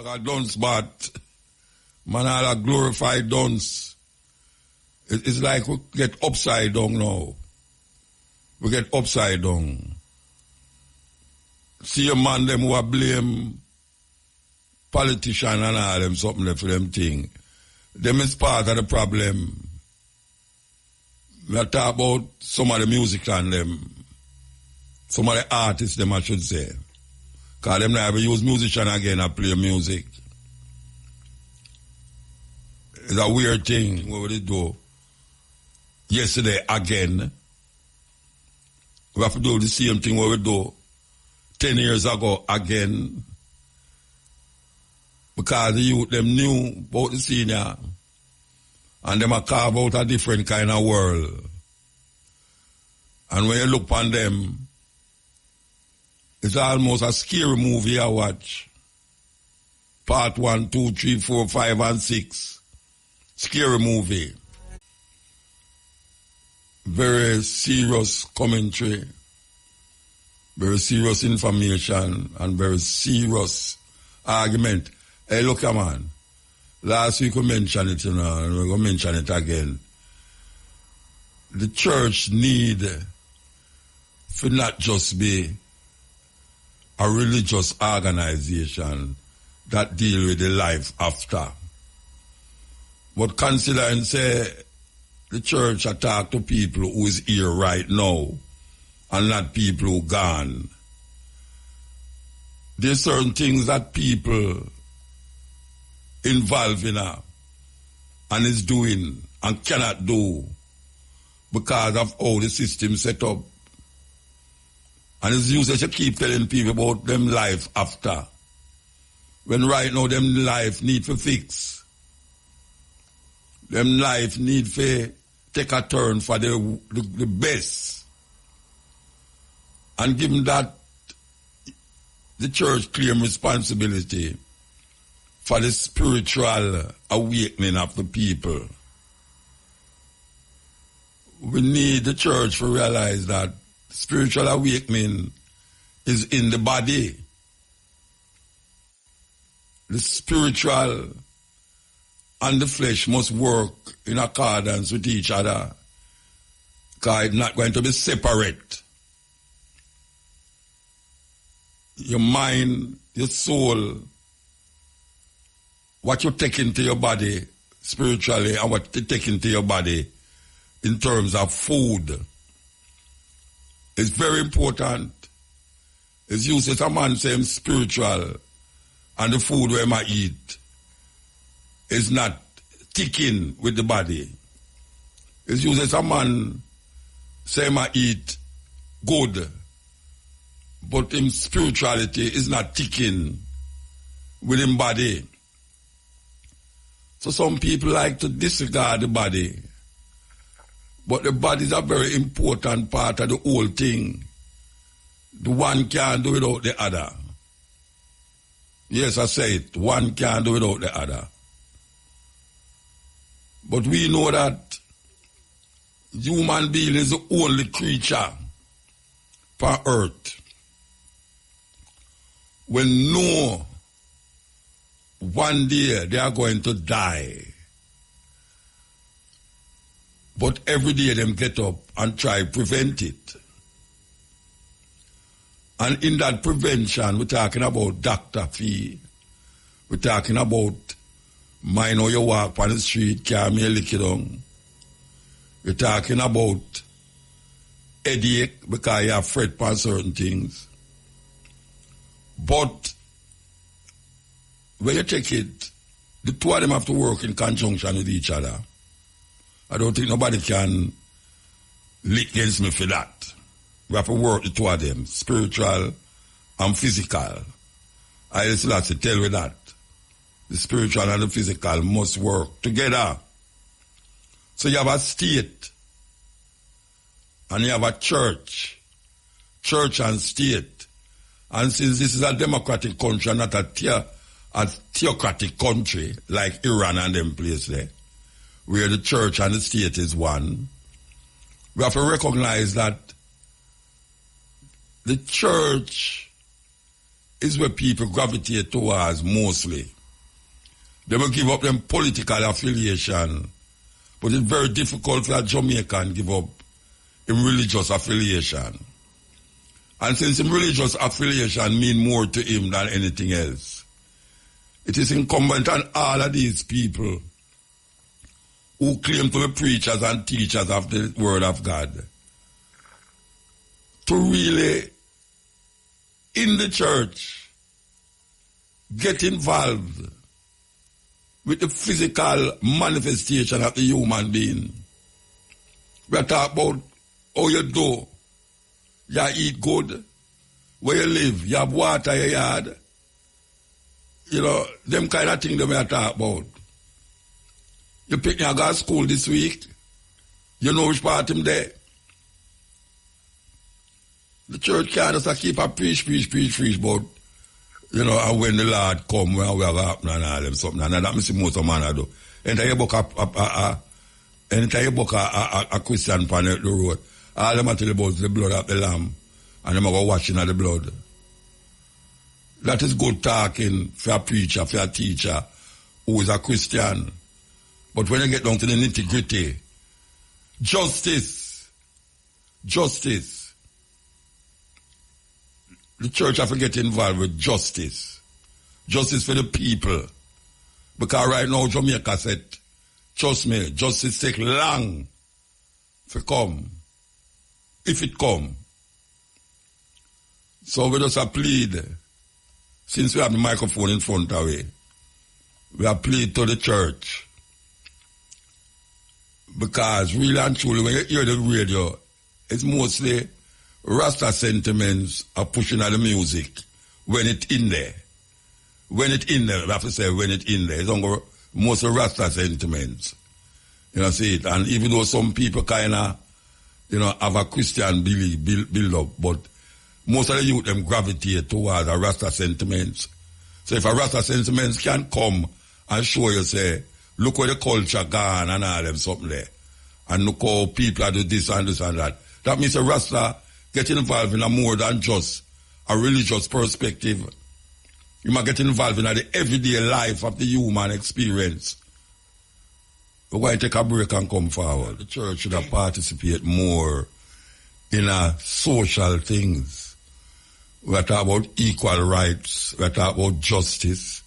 a dunce, but man, all a glorified dunce. It's like we get upside down now. We get upside down. See a man them who blame politician and all them something there for them thing. Them is part of the problem. We are talk about some of the music and them. Some of the artists them I should say. Because them never use musician again and play music. It's a weird thing what we do. Yesterday again. We have to do the same thing what we do 10 years ago again. Because the youth them knew about the senior. And them a carve out a different kind of world. And when you look on them, it's almost a scary movie I watch. Part 1, 2, 3, 4, 5, and 6. Scary movie. Very serious commentary. Very serious information. And very serious argument. Hey, look, man. Last week we mentioned it, and we're going to mention it again. The church need to not just be a religious organization that deal with the life after. But consider and say the church attack to people who is here right now and not people who gone. There's certain things that people involved in her and is doing and cannot do because of how the system set up. And it's useless to keep telling people about them life after. When right now them life need to fix. Them life need to take a turn for the best. And given that the church claim responsibility for the spiritual awakening of the people. We need the church to realize that spiritual awakening is in the body. The spiritual and the flesh must work in accordance with each other, because it's not going to be separate. Your mind, your soul, what you take into your body spiritually and what you take into your body in terms of food is very important. It's used as a man saying spiritual and the food where I eat is not ticking with the body. It's used as a man saying I eat good, but in spirituality is not ticking with his body. So some people like to disregard the body. But the body is a very important part of the whole thing. The one can't do without the other. Yes, I say it. One can't do without the other. But we know that human being is the only creature on earth when know one day they are going to die. But every day them get up and try to prevent it. And in that prevention, we're talking about doctor fee. We're talking about mind how you walk on the street, can't me lick it down. We're talking about headache because you have fret for certain things. But when you take it, the two of them have to work in conjunction with each other. I don't think nobody can lick against me for that. We have to work the two of them, spiritual and physical. I just like to tell you that. The spiritual and the physical must work together. So you have a state and you have a church and state. And since this is a democratic country and not a theocratic country like Iran and them place there, where the church and the state is one, we have to recognize that the church is where people gravitate towards mostly. They will give up them political affiliation, but it's very difficult for a Jamaican give up him religious affiliation. And since him religious affiliation mean more to him than anything else, it is incumbent on all of these people who claim to be preachers and teachers of the word of God to really, in the church, get involved with the physical manifestation of the human being. We are talking about how you do. You eat good. Where you live. You have water in your yard. You know, them kind of things that we are talking about. You pick your go to school this week. You know which part him there. The church can't just keep a preach, but you know, and when the Lord come, when we have happen and all them something, and that means most of man do. Anytime you book a Christian pan the road, all them tell about the blood of the lamb, and them go washing of the blood. That is good talking for a preacher, for a teacher who is a Christian. But when you get down to the nitty-gritty, justice, the church have to get involved with justice. Justice for the people. Because right now Jamaica said, trust me, justice take long to come. If it come. So we just plead, since we have the microphone in front of we plead to the church. Because really and truly, when you hear the radio, it's mostly Rasta sentiments are pushing at the music when it's in there. When it's in there, I have to say when it's in there. It's mostly Rasta sentiments. You know, see it. And even though some people kind of, you know, have a Christian build up, but most of the youth them gravitate towards a Rasta sentiments. So if a Rasta sentiments can come and show you, say, look where the culture gone and all them something there. And look how people are do this and this and that. That means a Rasta get involved in a more than just a religious perspective. You might get involved in the everyday life of the human experience. We're going to take a break and come forward. The church should have participate more in social things. We're talking about equal rights. We're talking about justice.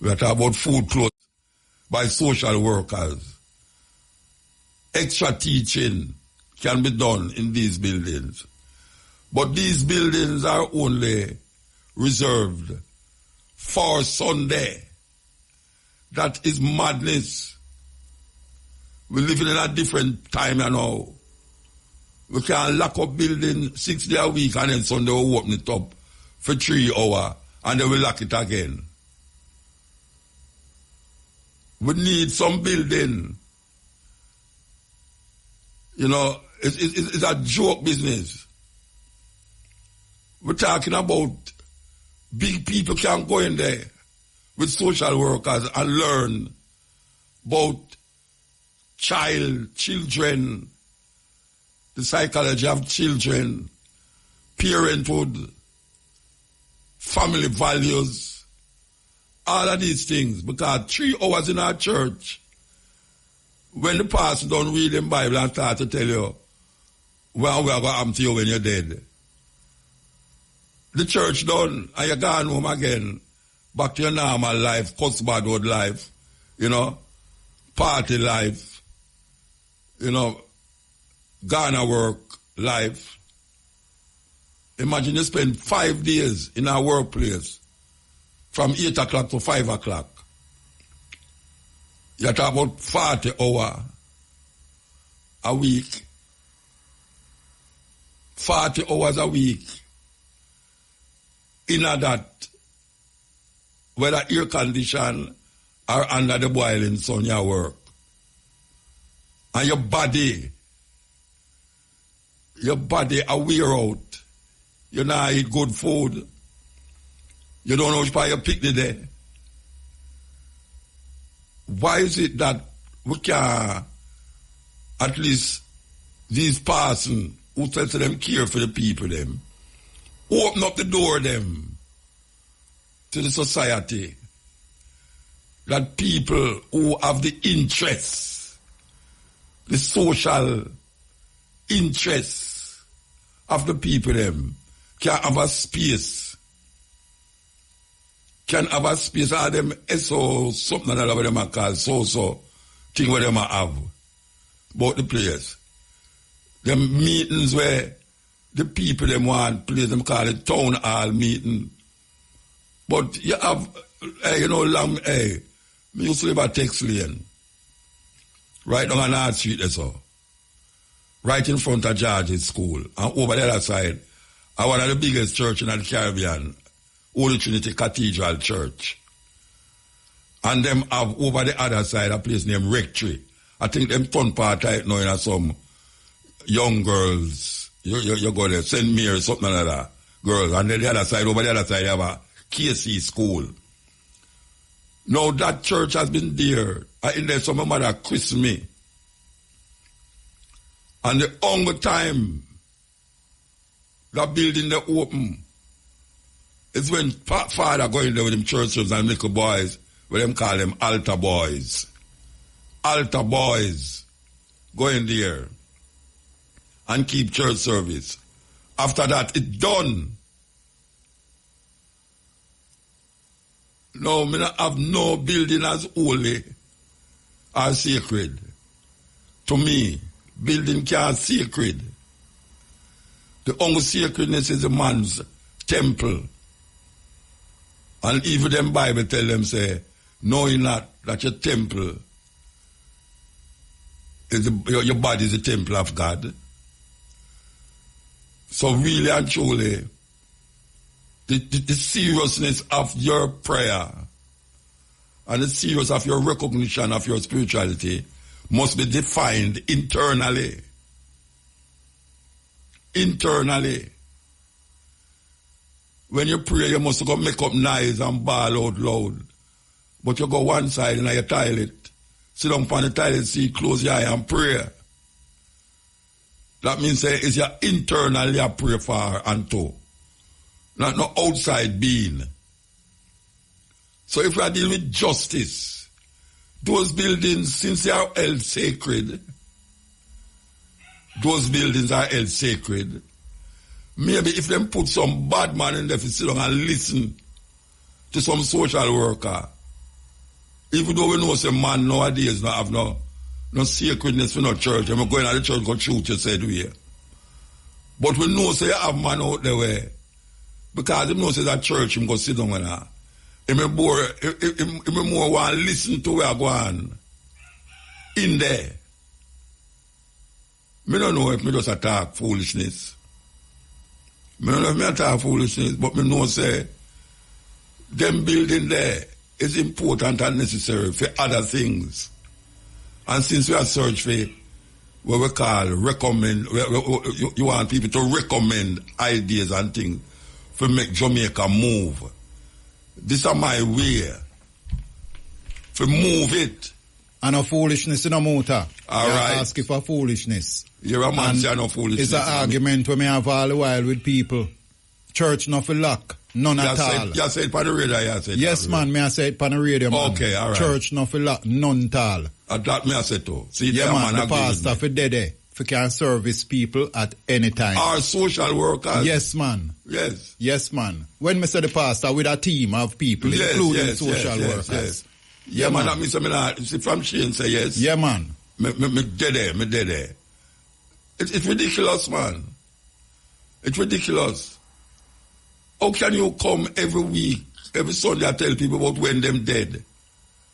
We're talking about food, clothes by social workers. Extra teaching can be done in these buildings. But these buildings are only reserved for Sunday. That is madness. We're living in a different time now. We can lock up building 6 days a week and then Sunday we'll open it up for 3 hours and then we'll lock it again. We need some building. You know, it's a joke business. We're talking about big people can go in there with social workers and learn about children, the psychology of children, parenthood, family values, all of these things. Because 3 hours in our church, when the pastor don't read the Bible and start to tell you what we are going to happen to you when you're dead. The church done, and you're gone home again, back to your normal life, cusbadwood life, you know, party life, you know, Ghana work life. Imagine you spend 5 days in our workplace from 8 o'clock to 5 o'clock. You're talking about 40 hours a week. 40 hours a week. In that, whether air condition or under the boiling sun, you work. And your body a wear out. You not eat good food. You don't know which part you pick the day. Why is it that we can, at least these persons who tell them care for the people them, open up the door them to the society that people who have the interests, the social interests of the people them, can have a space. Can have a space. All them SO something that them are called so thing where them have about the place. Them meetings where the people them want place, them call it town hall meeting. But you have, me used to live at Tex Lane, right on North Street, right in front of George's School. And over the other side, one of the biggest churches in the Caribbean, Holy Trinity Cathedral Church. And them have over the other side a place named Rectory. I think them fun part right now in some young girls. You go there, St. Mary, something like that. Girls. And then the other side, over the other side, you have a KC school. Now that church has been there. In there, some of my mother christened me. And the only time that building they open is when father go in there with them churches and little boys, what them call them altar boys. Altar boys go in there and keep church service. After that, it's done. No, me not have no building as holy or sacred. To me, building can't sacred. The only sacredness is a man's temple. And even them Bible tell them, say, knowing not that your temple, is your body is the temple of God. So really and truly, the seriousness of your prayer and the seriousness of your recognition of your spirituality must be defined internally. Internally. When you pray, you must go make up noise and bawl out loud. But you go one side in your toilet, sit down on the toilet seat, close your eye and pray. That means it's your internally you pray for and to. Not no outside being. So if we are dealing with justice, those buildings, since they are held sacred, those buildings are held sacred. Maybe if them put some bad man in there to sit down and listen to some social worker, even though we know some man nowadays not have no sacredness for no church, I'm going to the church go shoot you said we. But we know say you have man out there where, because him know say that church him go sit down with her. Him more want to listen to where I go on in there. Me don't know if me just attack foolishness. Me don't know if me attack foolishness, but me know say them building there is important and necessary for other things. And since we are search for what we call recommend, you want people to recommend ideas and things for make Jamaica move. This is my way to move it. And a foolishness in a motor. All right. Ask for foolishness. You're a man saying no foolishness. It's an argument we may have all the while with people. Church not for luck. None at all. You said it on the radio, you said. Yes, man, may I say it on the radio, man. Okay, all right. Church not for luck. None at all. That may I say too. See, yeah, man, the pastor for dead for can service people at any time. Our social workers. Yes, man. Yes. Yes, man. When me say the pastor with a team of people, including social workers. Yes. Yeah, man, that means I see from Shane say yes. Yeah, man. Me dead there. It's ridiculous, man. It's ridiculous. How can you come every week, every Sunday, I tell people about when them dead?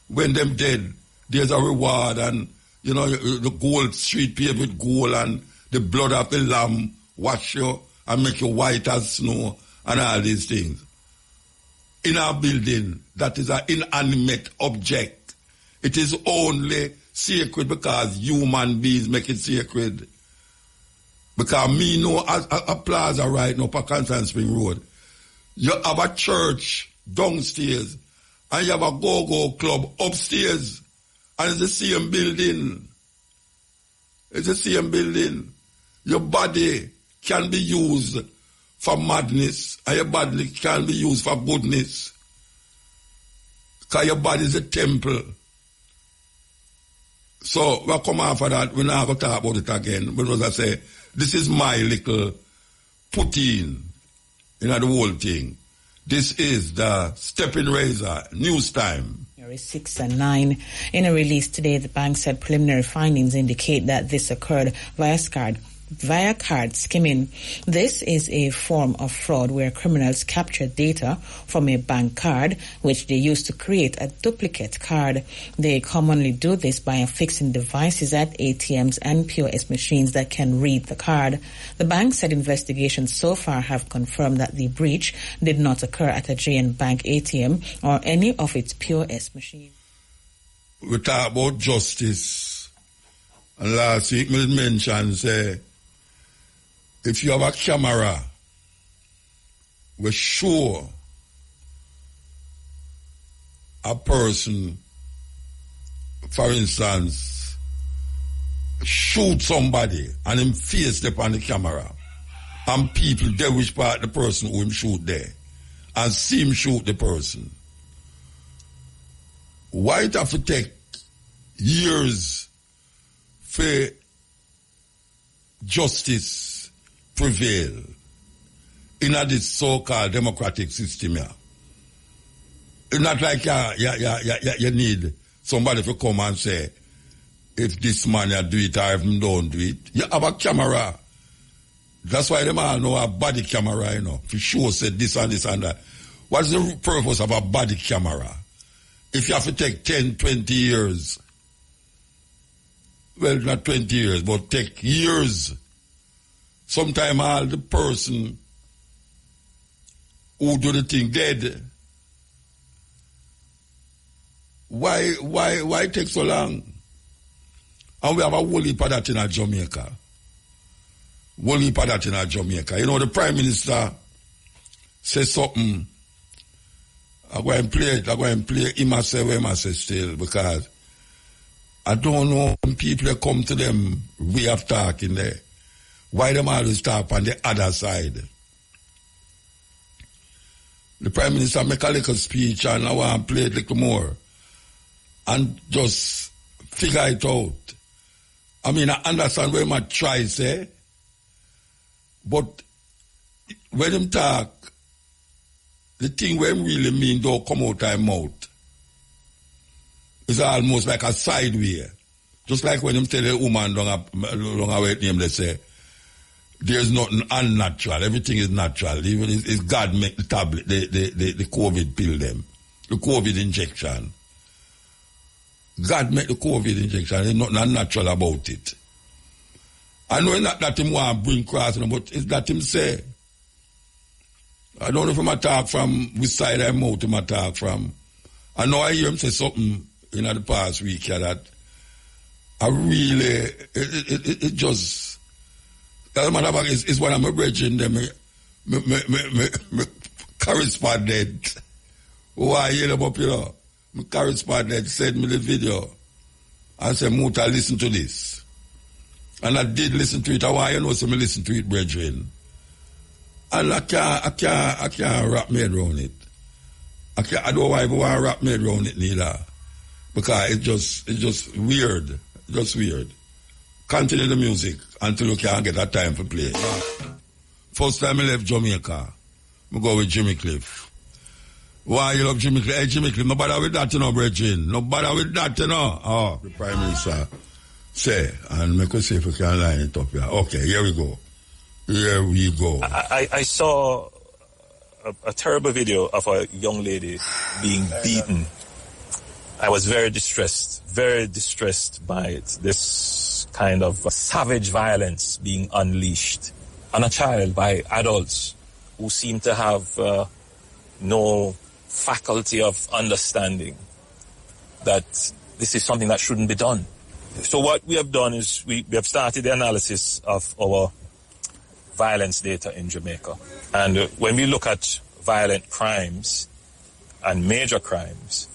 When them dead, there's a reward and, you know, the gold street paved with gold and the blood of the lamb wash you and make you white as snow and all these things. In our building, that is an inanimate object. It is only sacred because human beings make it sacred. Because me know a plaza right now, Pacansan Spring Road, you have a church downstairs and you have a go-go club upstairs. And it's the same building. It's the same building. Your body can be used for madness and your body can be used for goodness. Because your body is a temple. So, we'll come after that. We're not going to talk about it again. Because I say, this is my little put in the whole thing. This is the Steppin Razor News Time. 6 and 9. In a release today, the bank said preliminary findings indicate that this occurred via card skimming. This is a form of fraud where criminals capture data from a bank card, which they use to create a duplicate card. They commonly do this by affixing devices at ATMs and POS machines that can read the card. The bank said investigations so far have confirmed that the breach did not occur at a JN Bank ATM or any of its POS machines. We talk about justice. And last week we mentioned, say, if you have a camera, we're sure a person, for instance, shoot somebody and him face upon the camera, and people they which part the person who him shoot there, and see him shoot the person. Why it have to take years for justice prevail in this so-called democratic system here? It's not like you need somebody to come and say, if this man do it or if him don't do it. You have a camera. That's why them all know a body camera, for sure say this and this and that. What's the purpose of a body camera? If you have to take 10, 20 years, well, not 20 years, but take years. Sometimes all the person who do the thing dead. Why take so long? And we have a whole heap of that in Jamaica. Whole heap of that in Jamaica. The Prime Minister says something. I'm going to play him and say where I say still, because I don't know when people come to them way of talking there. Why them always talk on the other side? The Prime Minister make a little speech and I want to play it a little more and just figure it out. I mean, I understand where my try say, but when him talk, the thing where him really mean don't come out of his mouth. It's almost like a sideway. Just like when him tell a woman long away name, they say, there's nothing unnatural. Everything is natural. Even it's God make the tablet, the COVID pill them, the COVID injection. God make the COVID injection. There's nothing unnatural about it. I know not that him want to bring cross, but it's that him say. I don't know if I'm talk from which side I'm out him talk from. I know I hear him say something in the past week here that I really it just. As a matter of fact, it's one of my brethren, my correspondent, who I hear them up, my correspondent sent me the video and said, Muta, listen to this. And I did listen to it. I want you to know, so I listen to it, brethren. And I can't wrap my head around it. I don't want to wrap my head around it neither. Because it's just weird. Just weird. Continue the music until you can get that time for play. First time I left Jamaica, I go with Jimmy Cliff. Why you love Jimmy Cliff? Hey, Jimmy Cliff, no bother with that, brethren. No bother with that, Oh, the Prime Minister say, and make us see if we can line it up here. Okay, here we go. Here we go. I saw a terrible video of a young lady being beaten. I was very distressed by it. This kind of savage violence being unleashed on a child by adults who seem to have no faculty of understanding that this is something that shouldn't be done. So what we have done is we have started the analysis of our violence data in Jamaica. And when we look at violent crimes and major crimes,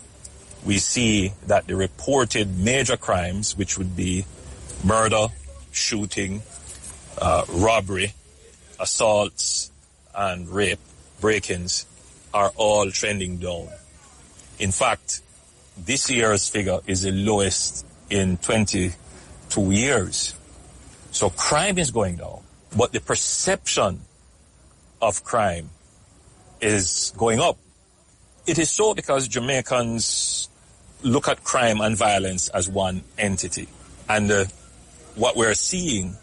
we see that the reported major crimes, which would be murder, shooting, robbery, assaults, and rape, break-ins, are all trending down. In fact, this year's figure is the lowest in 22 years. So crime is going down, but the perception of crime is going up. It is so because Jamaicans look at crime and violence as one entity. And what we're seeing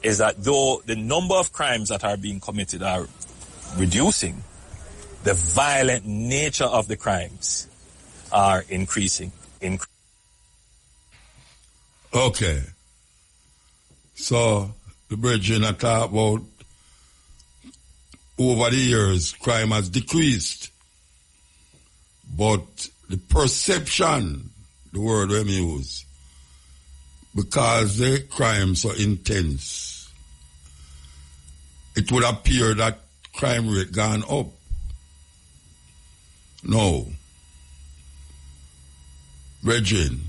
is that though the number of crimes that are being committed are reducing, the violent nature of the crimes are increasing. Okay. So the brethren are talking about over the years crime has decreased. But the perception, the word we use, because the crime so intense, it would appear that crime rate gone up. No. Brethren,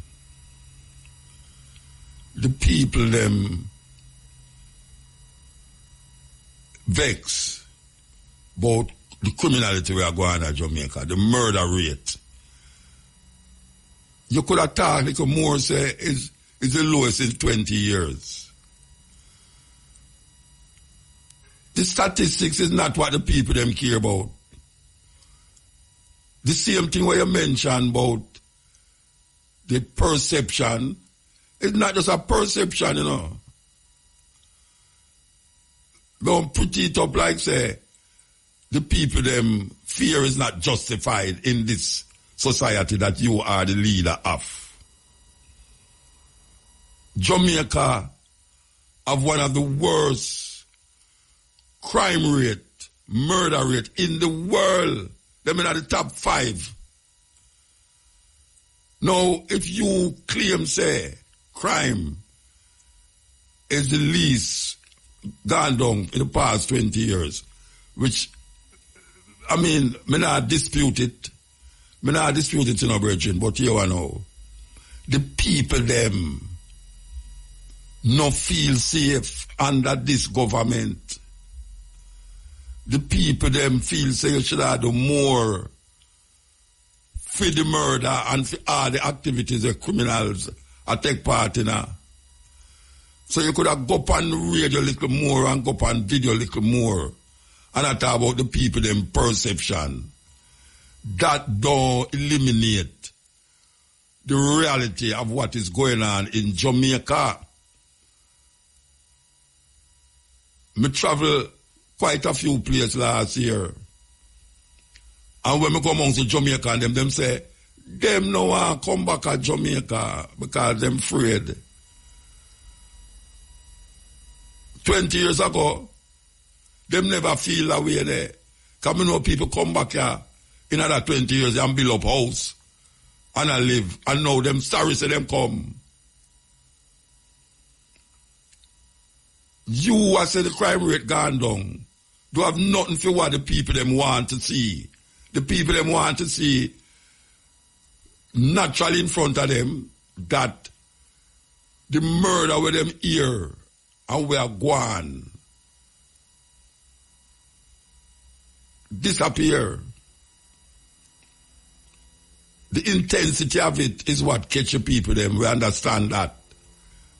the people them vex about the criminality we are going at Jamaica, the murder rate. You could have talked a little more, say, is the lowest in 20 years. The statistics is not what the people them care about. The same thing where you mentioned about the perception, it's not just a perception, you know. Don't put it up like, say, the people them fear is not justified in this society that you are the leader of. Jamaica have one of the worst crime rate, murder rate in the world. Them in the top 5. Now, if you claim, say, crime is the least gone down in the past 20 years, which, I mean, me not dispute it. Me not dispute it, you know, brethren, but you know, the people them no feel safe under this government. The people them feel say you should have do more for the murder and for all the activities the criminals are take part in. So you could have go up on radio a little more and go up on video a little more and I talk about the people them perception. That don't eliminate the reality of what is going on in Jamaica. Me travel quite a few places last year. And when me come amongst the Jamaican, them say, them no want come back to Jamaica because them afraid. 20 years ago, them never feel that way there. Because we know people come back here in another 20 years and build up house and I live. And now them sorry say them come. You are say the crime rate gone down. Do have nothing for what the people them want to see. The people them want to see naturally in front of them that the murder with them here and we are gone disappear. The intensity of it is what catches people them. We understand that.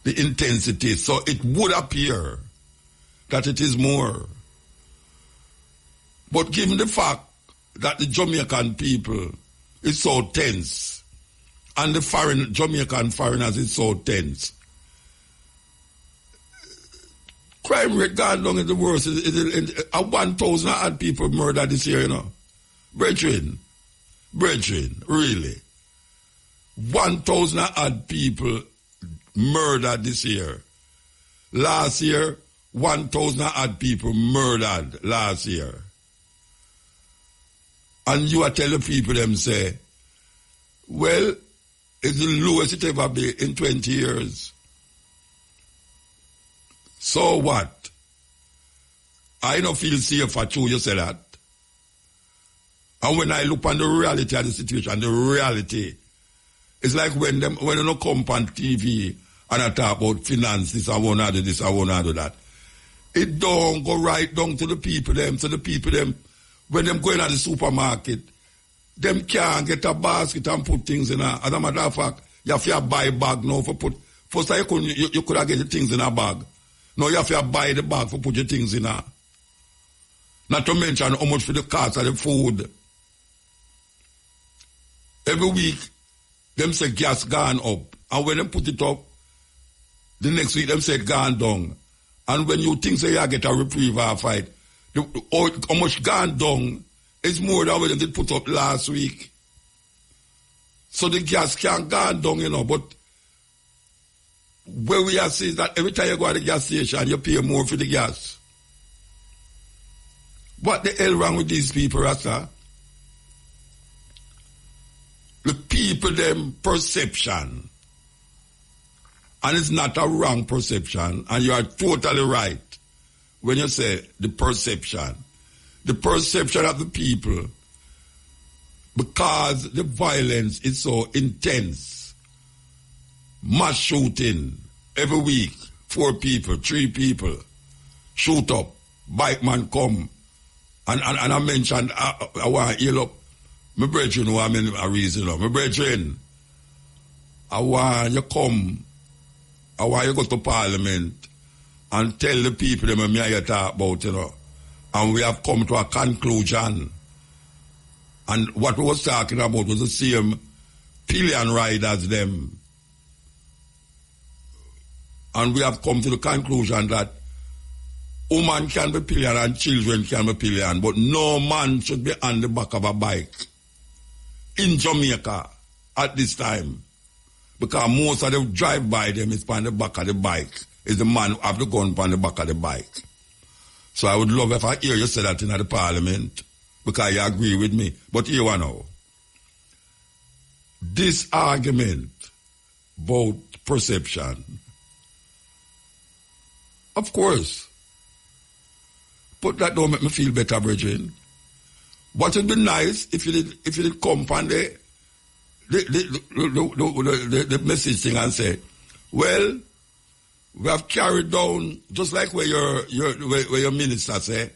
The intensity. So it would appear that it is more. But given the fact that the Jamaican people is so tense and the Jamaican foreigners is so tense, crime rate gone down in the worst. 1,000 odd people murdered this year, you know. Brethren, really. 1,000 odd people murdered this year. Last year, 1,000 odd people murdered last year. And you are telling people them say, well, it's the lowest it ever be in 20 years. So what? I don't feel safe for you say that. And when I look on the reality of the situation, the reality, it's like when you don't come on TV and I talk about finances, I want to do this, I want to do that. It don't go right down to the people them. So the people them, when them going to the supermarket, them can't get a basket and put things in a. As a matter of fact, you have to buy a bag now for put. First time you could have get the things in a bag. Now you have to buy the bag for put your things in a. Not to mention how much for the cost of the food. Every week, them say gas gone up. And when they put it up, the next week them say it gone down. And when you think say you get a reprieve or a fight, how much gone down is more than when they put up last week. So the gas can't gone down, you know, but where we are seeing that every time you go to the gas station, you pay more for the gas. What the hell wrong with these people, Rasta? The people, them perception. And it's not a wrong perception. And you are totally right when you say the perception. The perception of the people, because the violence is so intense. Mass shooting every week, 4 people, 3 people shoot up, bike man come. And I mentioned, I want to heal up my brethren who I'm in a reason. My brethren, I want you come, I want you go to Parliament and tell the people that I'm talk about, you know. And we have come to a conclusion. And what we was talking about was the same pillion ride as them. And we have come to the conclusion that woman can be pillion and children can be pillion, but no man should be on the back of a bike in Jamaica at this time. Because most of the drive-by them is on the back of the bike. Is the man who have the gun on the back of the bike. So I would love if I hear you say that in the Parliament, because you agree with me. But here we know. This argument about perception, of course, but that don't make me feel better, brethren. But it'd be nice if you did come from the message thing and say, well, we have carried down, just like where your minister say,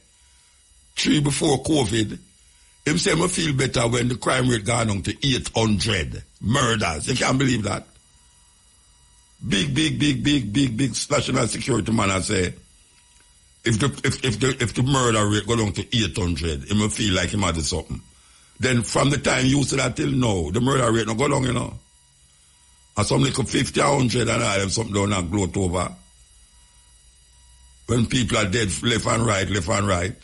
3 before COVID, him say me feel better when the crime rate gone down to 800 murders. You can't believe that. Big national security man I say, if the murder rate go down to 800, he will feel like he might do something. Then from the time you say that till now, the murder rate not go down, you know. And some like 50, 100 and all them something down and gloat over. When people are dead left and right.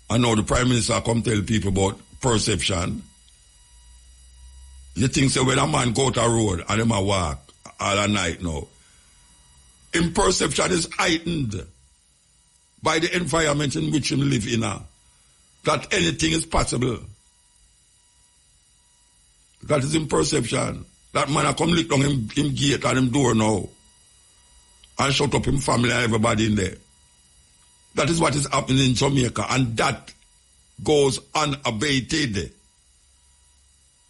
And now the Prime Minister come tell people about perception. You think so when a man go to a road and him a walk all night now, his perception is heightened by the environment in which him live in, that anything is possible. That is in perception. That man a come lick down him gate and him door now and shut up him family and everybody in there. That is what is happening in Jamaica, and that goes unabated.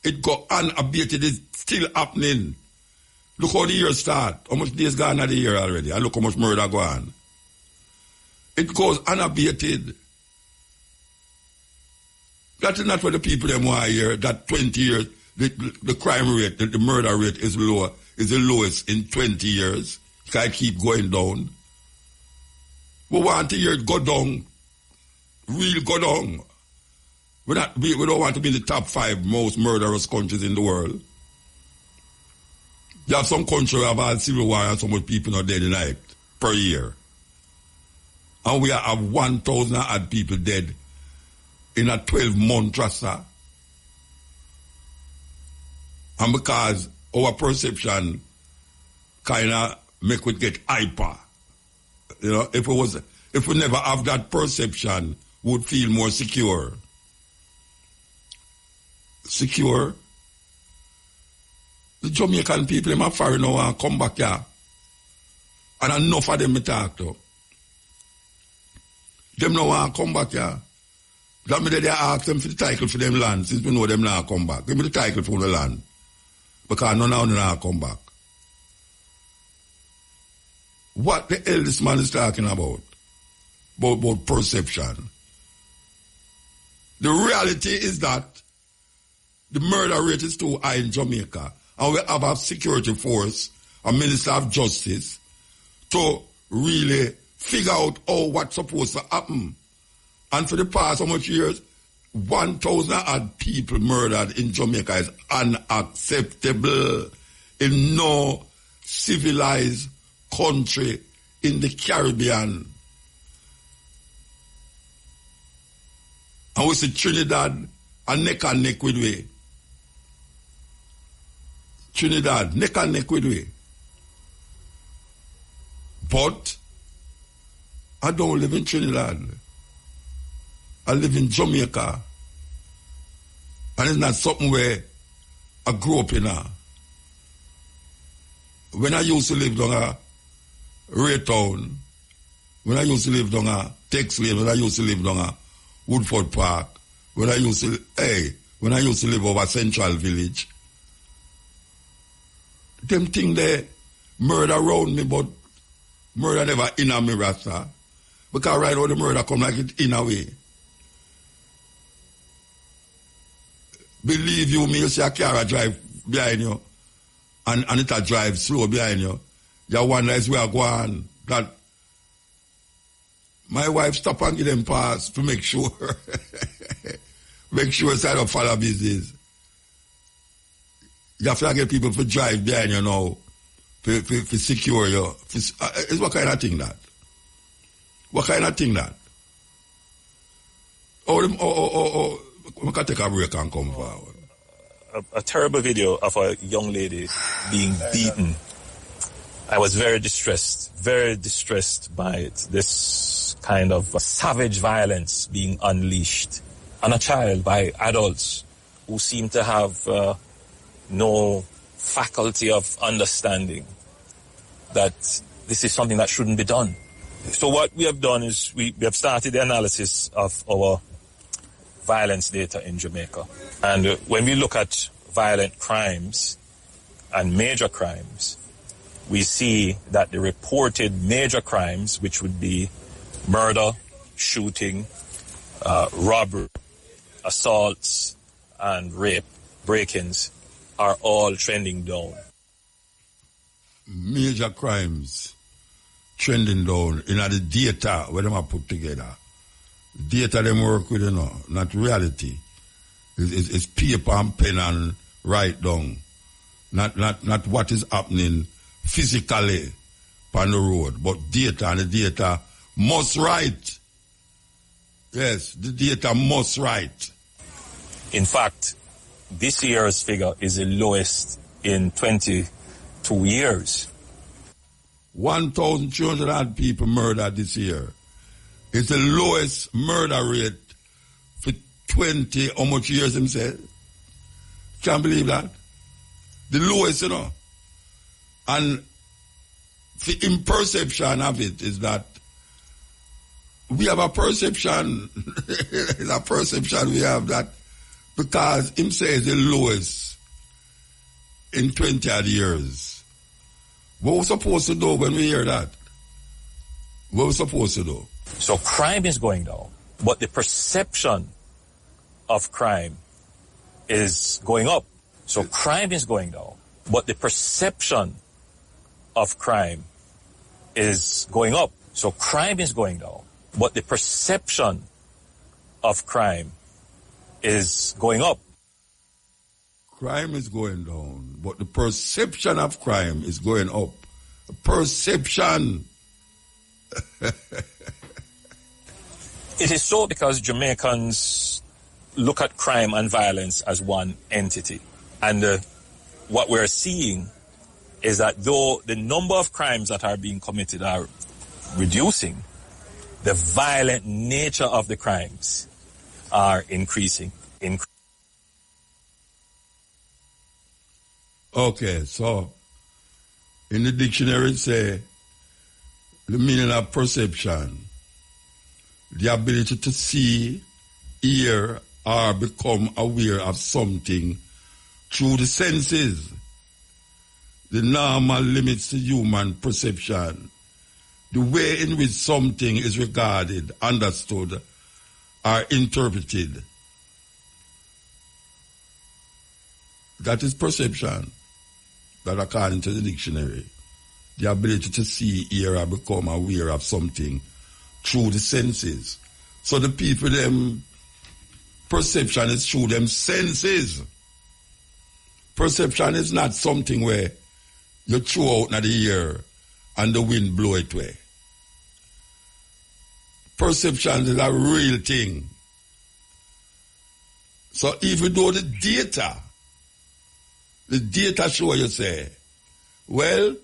It go unabated, it's still happening. Look how the year start. How much days gone of the year already, and look how much murder go on. It goes unabated. That is not what the people them want to hear, that 20 years, the crime rate, the murder rate is lower, is the lowest in 20 years. It can keep going down. We want to hear it go down, real go down. We don't want to be in the top 5 most murderous countries in the world. You have some countries that have had civil war and so much people are dead in night per year. And we have 1,000 odd people dead in a 12-month rasta. And because our perception kind of make it get hyper. You know, if we never have that perception, we would feel more secure. Secure. The Jamaican people, them are foreign now and come back here. And enough of them me talk to. Them now want to come back here. That means they ask them for the title for them land, since we know them now come back. Give me the title for the land. Because none of them now come back. What the hell this man is talking about? About perception. The reality is that the murder rate is too high in Jamaica. And we have a security force, a Minister of Justice, to really figure out what's supposed to happen. And for the past how much years, 1,000 odd people murdered in Jamaica is unacceptable in no civilized country in the Caribbean. And we see Trinidad and neck with we. Trinidad, neck and neck with we. But I don't live in Trinidad. I live in Jamaica. And it's not something where I grew up in. When I used to live down a Raytown, when I used to live down a Tex Lane, when I used to live down a Woodford Park, when I used to live over Central Village, them thing they murder around me, but murder never in a me, Rasta. Because right now the murder come like it in a way. Believe you me, you see a car drive behind you, and it a drive slow behind you. You wonder is where I go on. That my wife stop and give them pass to make sure side of follow business. You have to get people to drive behind you now, to secure you. It's what kind of thing that? What kind of thing that? We can take a break and come forward. A terrible video of a young lady being beaten. I was very distressed by it. This kind of savage violence being unleashed on a child by adults who seem to have no faculty of understanding that this is something that shouldn't be done. So what we have done is we have started the analysis of our violence data in Jamaica. And when we look at violent crimes and major crimes, we see that the reported major crimes, which would be murder, shooting, robbery, assaults, and rape, break-ins, are all trending down. Major crimes trending down in the data where them are put together. Data them work with, not reality. It's paper and pen and write down. Not what is happening physically on the road, but data, and the data must write. Yes, the data must write. In fact, this year's figure is the lowest in 22 years. 1,300 people murdered this year. It's the lowest murder rate for 20, how much years him said? Can't believe that. The lowest, And the imperception of it is that we have a perception, it's a perception we have that because him says the lowest in 20 odd years. What we're supposed to do when we hear that? What we're supposed to do? So crime is going down, but the perception of crime is going up. So crime is going down, but the perception of crime is going up. So crime is going down, but the perception of crime is going up. Crime is going down, but the perception of crime is going up. Perception. It is so because Jamaicans look at crime and violence as one entity. And what we're seeing is that though the number of crimes that are being committed are reducing, the violent nature of the crimes are increasing. Okay, so in the dictionary it say the meaning of perception, the ability to see, hear, or become aware of something through the senses. The normal limits to human perception. The way in which something is regarded, understood, or interpreted That is perception. That according to the dictionary, the ability to see, hear, or become aware of something through the senses. So the people, them perception is through them senses. Perception is not something where you throw out in the air and the wind blow it away. Perception is a real thing. So even though the data show you say, well,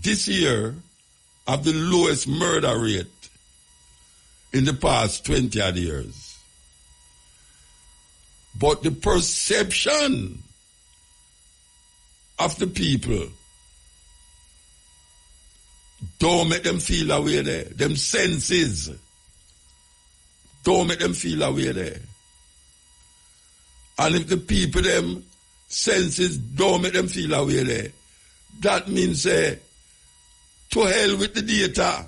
this year have the lowest murder rate in the past 20 odd years. But the perception of the people don't make them feel that way there. Them senses don't make them feel that way there. And if the people, them senses don't make them feel that way there, that means to hell with the data.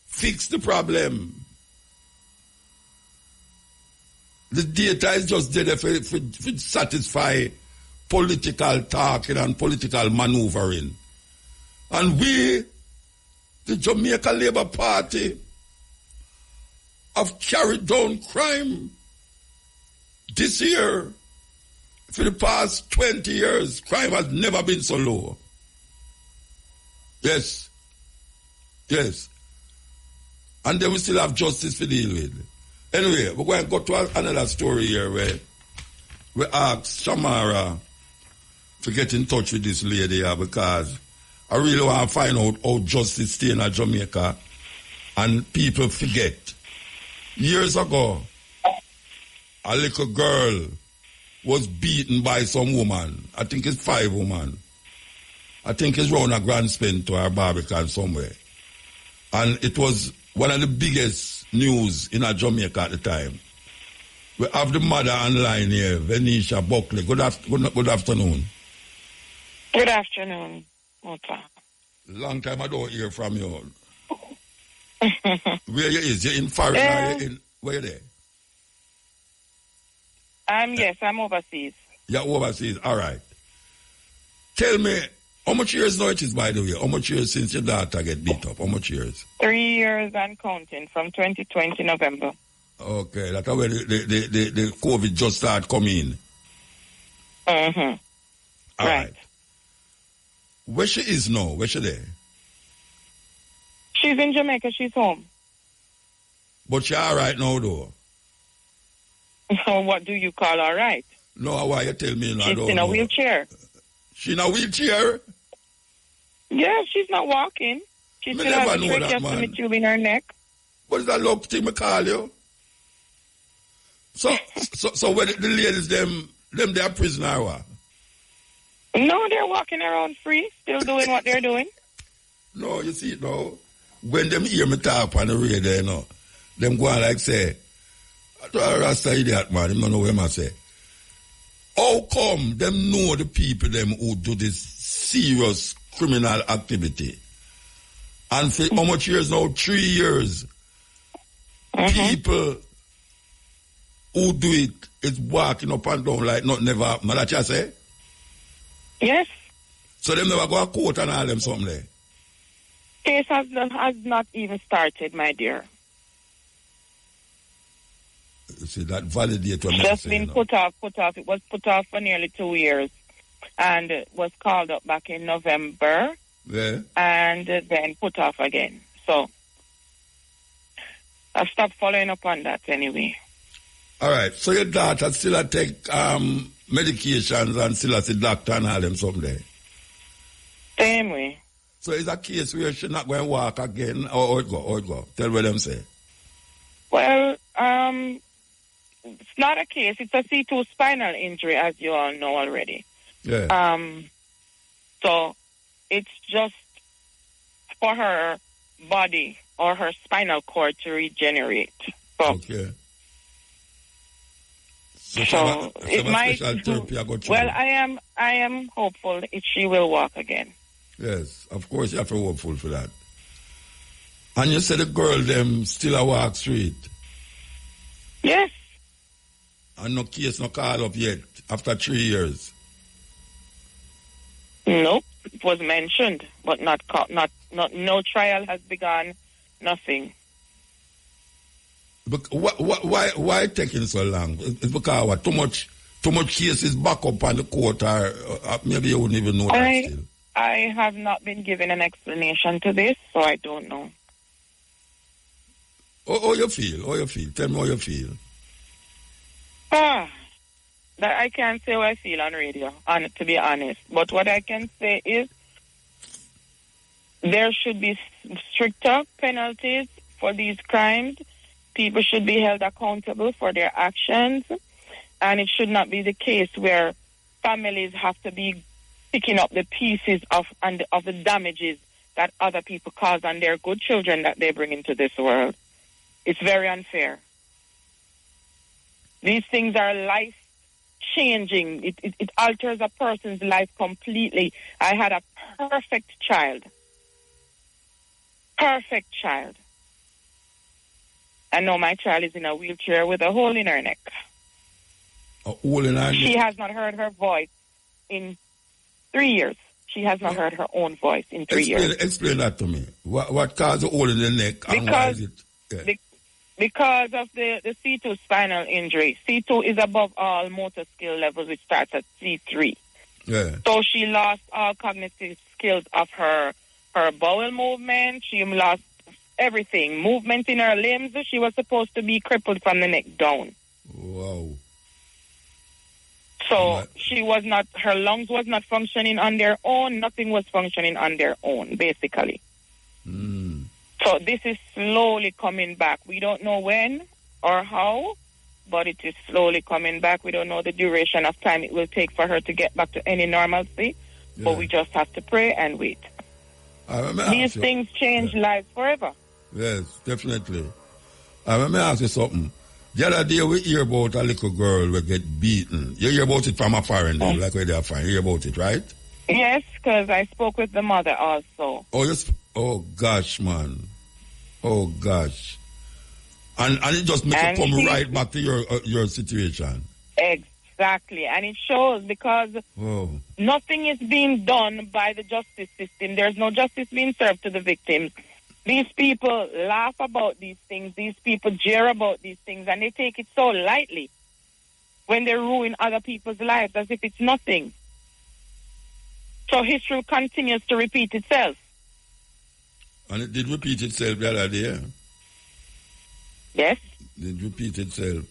Fix the problem. The data is just there for satisfy political talking and political maneuvering. And we, the Jamaica Labour Party, have carried down crime. This year, for the past 20 years, crime has never been so low. Yes. Yes. And then we still have justice to deal with. Anyway, we're going to go to another story here where we asked Shamara to get in touch with this lady here because I really want to find out how justice stays in Jamaica and people forget. Years ago, a little girl was beaten by some woman. I think it's 5 women. I think it's round a Grand Spend to our Barbican somewhere. And it was one of the biggest news in Jamaica at the time. We have the mother online here, Venetia Buckley. Good afternoon. Good afternoon, Muta. Long time I don't hear from you. Where you is? You in foreign? Where you there? Yes, I'm overseas. You're overseas, all right. Tell me, how much years now it is, by the way? How much years since your daughter get beat up? How much years? 3 years and counting from 2020 November. Okay, that's where the COVID just started coming. Mm-hmm. All right. Where she is now? Where she there? She's in Jamaica. She's home. But she all right now, though? What do you call all right? No, why you tell me? No, she's in a wheelchair. She in a wheelchair? Yeah, she's not walking. She still has a tracheostomy tube in her neck. What is that love thing I call you? So when the ladies, them they are prisoner or what? No, they're walking around free, still doing what they're doing. No, you see, no. When them hear me talk on the radio, you know, them go on like say, I don't know, Rasta idiot, man, them don't know what I say. How come them know the people them who do this serious criminal activity? And for how much years now? 3 years. Mm-hmm. People who do it is walking up and down like not never happened. That you say? Yes. So them never go to court and all them something there? Case has not even started, my dear. You see, that validates what I'm just been put off. It was put off for nearly 2 years. And it was called up back in November. Yeah. And then put off again. So, I've stopped following up on that anyway. All right. So your daughter still take medications and still has a doctor and all them someday? Same way. So it's a case where she's not going to walk again, or it go? Tell what them say. Well, it's not a case. It's a C2 spinal injury, as you all know already. Yeah. So it's just for her body or her spinal cord to regenerate. So, okay. So it might. Well, I am hopeful that she will walk again. Yes, of course you have to be hopeful for that. And you said the girl them still a walk street. Yes. And no case no call up yet after 3 years. Nope, it was mentioned, but not no trial has begun, nothing. But why taking so long? It's because what, too much cases back up on the court, or maybe you wouldn't even know that still. I have not been given an explanation to this, so I don't know. How you feel? How you feel? Tell me how you feel. I can't say how I feel on radio, to be honest. But what I can say is there should be stricter penalties for these crimes. People should be held accountable for their actions. And it should not be the case where families have to be picking up the pieces of the damages that other people cause on their good children that they bring into this world. It's very unfair. These things are life-changing. It alters a person's life completely. I had a perfect child. Perfect child. And now my child is in a wheelchair with a hole in her neck. A hole in her neck? She has not heard her voice in 3 years. She has not heard her own voice in 3 years. Explain that to me. What caused the hole in the neck? And why is it? Yeah. Because of the C2 spinal injury. C2 is above all motor skill levels, which starts at C3. Yeah. So she lost all cognitive skills of her bowel movement. She lost everything. Movement in her limbs. She was supposed to be crippled from the neck down. Wow. So she was not, her lungs was not functioning on their own. Nothing was functioning on their own, basically. So this is slowly coming back. We don't know when or how, but it is slowly coming back. We don't know the duration of time it will take for her to get back to any normalcy, but we just have to pray and wait. These things change lives forever. Yes, definitely. Let me ask you something. The other day we hear about a little girl who get beaten. You hear about it from a foreign, like where they are foreign. You hear about it, right? Yes, because I spoke with the mother also. Oh gosh, man. Oh gosh. And it just makes you come right back to your situation. Exactly. And it shows because nothing is being done by the justice system. There's no justice being served to the victims. These people laugh about these things. These people jeer about these things. And they take it so lightly when they ruin other people's lives as if it's nothing. So history continues to repeat itself. And it did repeat itself the other day. Yes. It did repeat itself.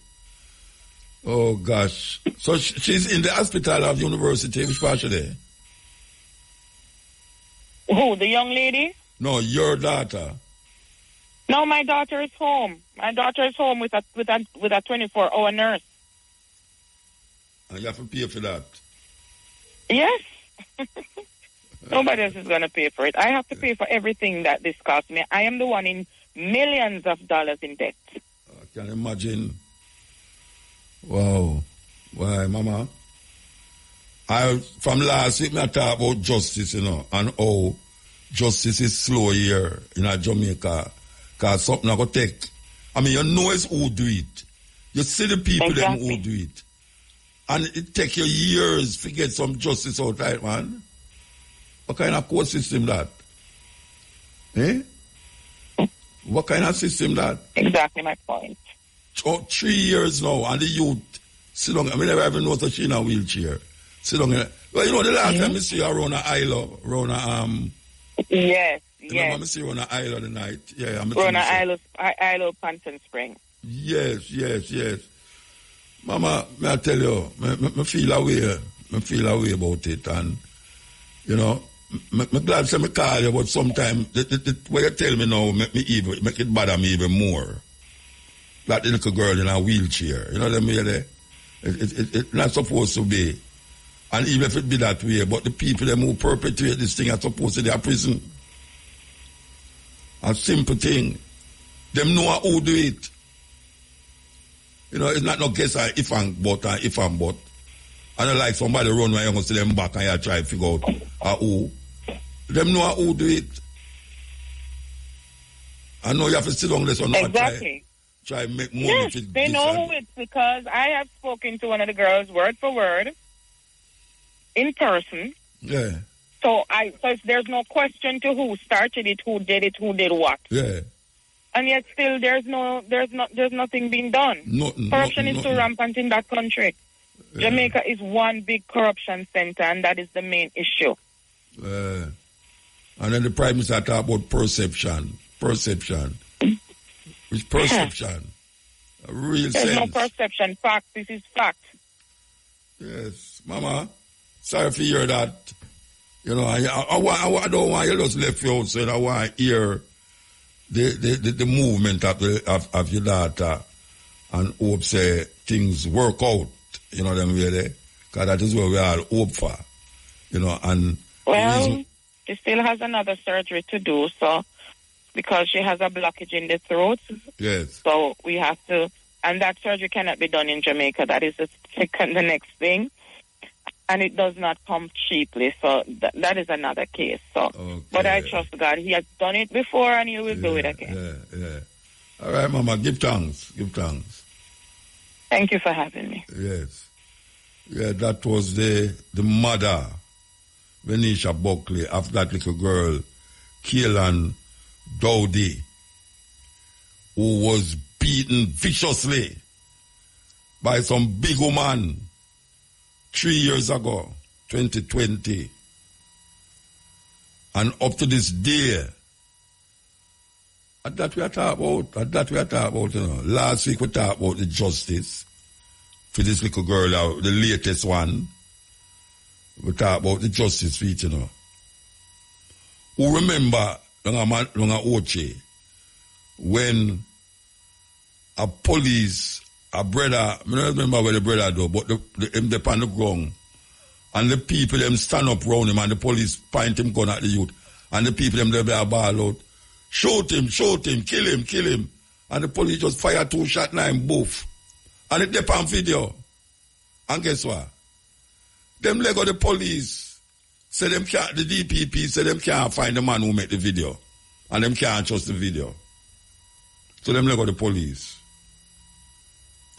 Oh, gosh. So she's in the hospital of university. Which part of there? Who, the young lady? No, your daughter. No, my daughter is home. My daughter is home with a 24-hour nurse. And you have to pay for that? Yes. Nobody else is going to pay for it. I have to pay for everything that this cost me. I am the one in millions of dollars in debt. I can imagine. Wow. Why, Mama? From last week, I talk about justice, and how justice is slow here in Jamaica. Because something I go take. I mean, you know it's who do it. You see the people them who do it. And it take you years to get some justice out, right, man? What kind of court system that? Eh? What kind of system that? Exactly my point. 3 years now, and the youth sit down. I mean, never even noticed she in a wheelchair. Sit down. Well, you know, the last time I see her around the Yes, I see her on the island the night. Yeah, I'm on the Isle Panton Spring. Yes. Mama, may I tell you, I feel away. I feel away about it, and you know, I'm glad to call you, but sometimes what you tell me now make it bother me even more. That little girl in a wheelchair, you know what I mean? It's not supposed to be. And even if it be that way, but the people them who perpetrate this thing are supposed to be in prison. A simple thing. Them know who do it. You know, it's not no guess if and but. And like somebody run when you go see them back and you try to figure out who. Them know who do it. I know you have to sit on this or not. Exactly. try and make money. Yes, they know who it's because I have spoken to one of the girls word for word in person. Yeah. So there's no question to who started it, who did what. Yeah. And yet still there's nothing being done. Corruption is too rampant in that country. Yeah. Jamaica is one big corruption center, and that is the main issue. And then the Prime Minister talk about perception. Which perception? A real There's sense. no perception. Fact. This is fact. Yes. Mama, sorry to hear that. You know, I don't want you just left you outside. I want to hear the movement of your daughter and hope say things work out. You know what I mean? Because that is what we all hope for. You know, and... Well, she still has another surgery to do, so... Because she has a blockage in the throat. Yes. So we have to... And that surgery cannot be done in Jamaica. That is the next thing. And it does not come cheaply. So that is another case. So, okay. But I trust God. He has done it before and he will do it again. Yeah. All right, Mama. Give thanks. Thank you for having me. Yes. Yeah, that was the mother, Venetia Buckley, of that little girl, Keelan Dowdy, who was beaten viciously by some big woman 3 years ago, 2020. And up to this day, that we are talking about, you know. Last week we talked about the justice for this little girl, the latest one. We talked about the justice for it, you know. Who remember, Longa Oche, when a police, a brother, I don't remember where the brother do, but him on the ground, and the people them stand up round him, and the police point him gun at the youth, and the people them they ball out, shoot him, kill him, and the police just fire 2 shots, 9 both, and it dep on video, and guess what? Them leg of the police say them can't, the DPP say them can't find the man who made the video, and them can't trust the video. So them leg of the police.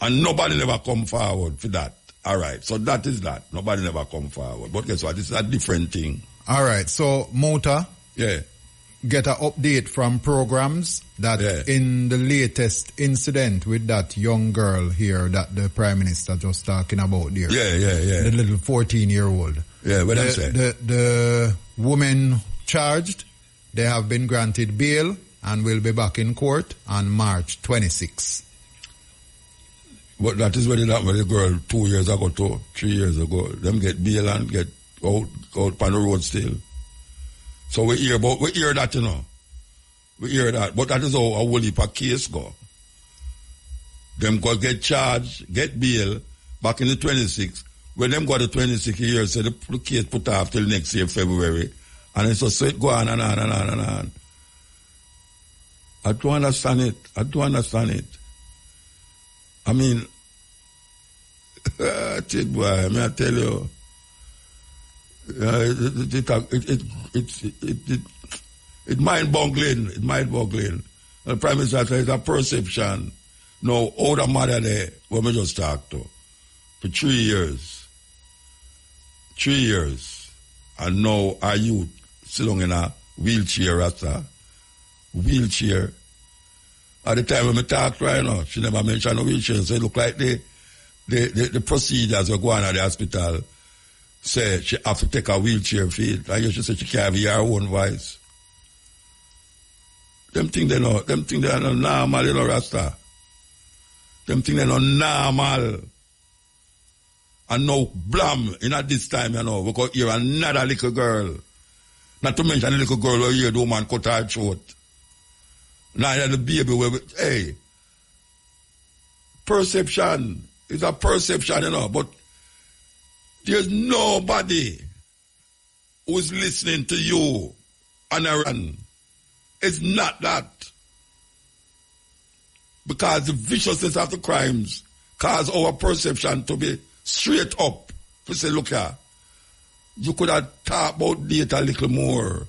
And nobody never come forward for that. All right. So that is that. Nobody never come forward. But guess what? It's a different thing. All right. So, Mota. Yeah. Get an update from programs that in the latest incident with that young girl here that the Prime Minister just talking about there. Yeah. The little 14-year-old. Yeah, what I'm saying. The woman charged, they have been granted bail and will be back in court on March 26. But that is what it happened with the girl 2 years ago, 3 years ago. Them get bail and get out on the road still. So we hear that, you know. We hear that. But that is how a whole heap of case go. Them go get charged, get bail, back in the 26th. When them got the 26 years, so the case put off till next year, February. And it's so it go on and on and on and on. I don't understand it. I mean, boy, may I tell you, it mind-boggling. The Prime Minister says a perception. No, older mother there, when we just talked to, for 3 years. 3 years. And now our youth still in a wheelchair, wheelchair. At the time when we talked right now, she never mentioned a wheelchair. So it looked like the procedures were going at the hospital. Say she have to take a wheelchair feed. And she said she can't have her own voice. Them things they not normal, you know, Rasta. Them things they not normal. And now, blam, at this time, you know, we could hear another little girl. Not to mention the little girl who hear the woman cut her throat. Now the baby will hey. Perception is a perception, you know, but there's nobody who's listening to you on a run. It's not that. Because the viciousness of the crimes cause our perception to be straight up. To say, look here, you could have talked about data a little more.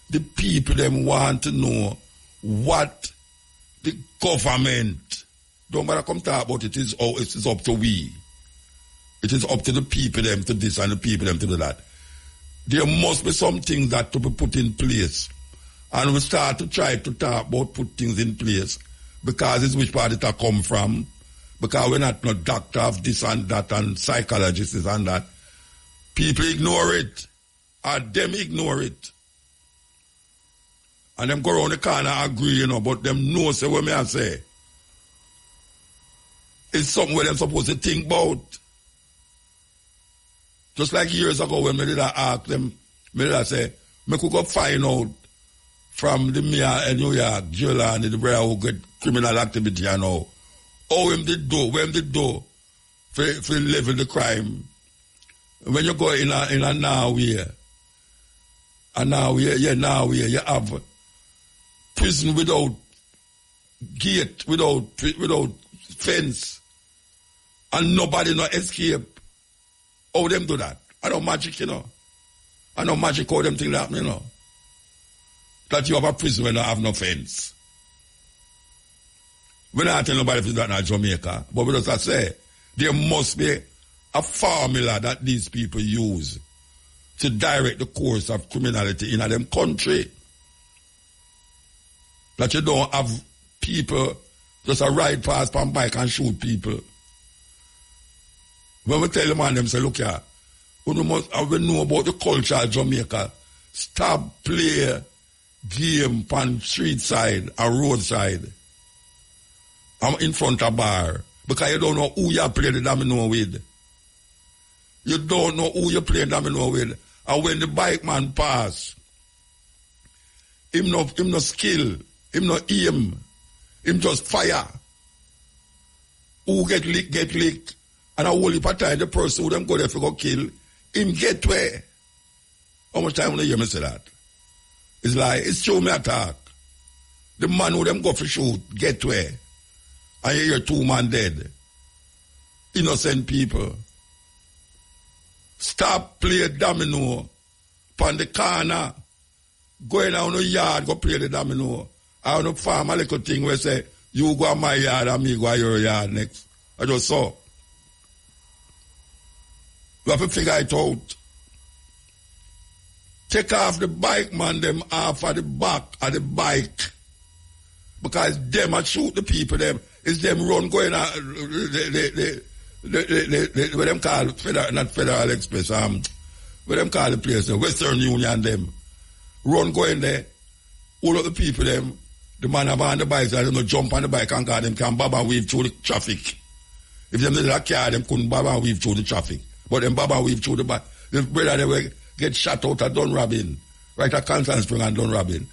The people them want to know what the government don't bother come talk about it. It is up to we. It is up to the people them to this and the people them to do that. There must be some things that to be put in place. And we start to try to talk about put things in place because it's which part it a come from. Because we're not no doctor of this and that and psychologists and that. People ignore it. And them ignore it. And them go around the corner agree, but them know say what me I say. It's something where them supposed to think about. Just like years ago when me did ask them, me did say, me could go find out from the mayor in New York, jail and the brother who get criminal activity and all. How him did do, when did do for level the crime. When you go in a now way, you have prison without gate, without fence, and nobody no escape. How them do that? I know magic, I know magic how them think that, that you have a prison when you have no fence. We're not telling nobody if it's not in Jamaica, but we just say there must be a formula that these people use to direct the course of criminality in them country. That you don't have people just a ride past on bike and shoot people. When we tell them and them say, look here, we know about the culture of Jamaica. Stop play game on street side and road side. I'm in front of bar. Because you don't know who you play the domino with. You don't know who you play domino with. And when the bike man pass, him no skill, him no aim, him just fire. Who get licked. And a whole heap of time, the person who them go there for go kill, him get where. How much time will you hear me say that? It's like, it's show me attack. The man who them go for shoot, get where. And you hear 2 men dead. Innocent people. Stop play domino upon the corner. Go down the yard, go play the domino. I want to farm a little thing where say, you go on my yard and me go on your yard next. I just saw. You have to figure it out. Take off the bike man, them off at the back of the bike. Because them a shoot the people, them. It's them run going out, what them call, not Federal Express, what them call the place, Western Union, them. Run going there, all of the people, them, the man up on the bikes, they don't jump on the bike and them can bob and weave through the traffic. If them did a car, them couldn't bob and weave through the traffic. But them bob and weave through the bike. The brother, they will get shot out at Dunrabbin, right at Constant Spring and Dunrabbin.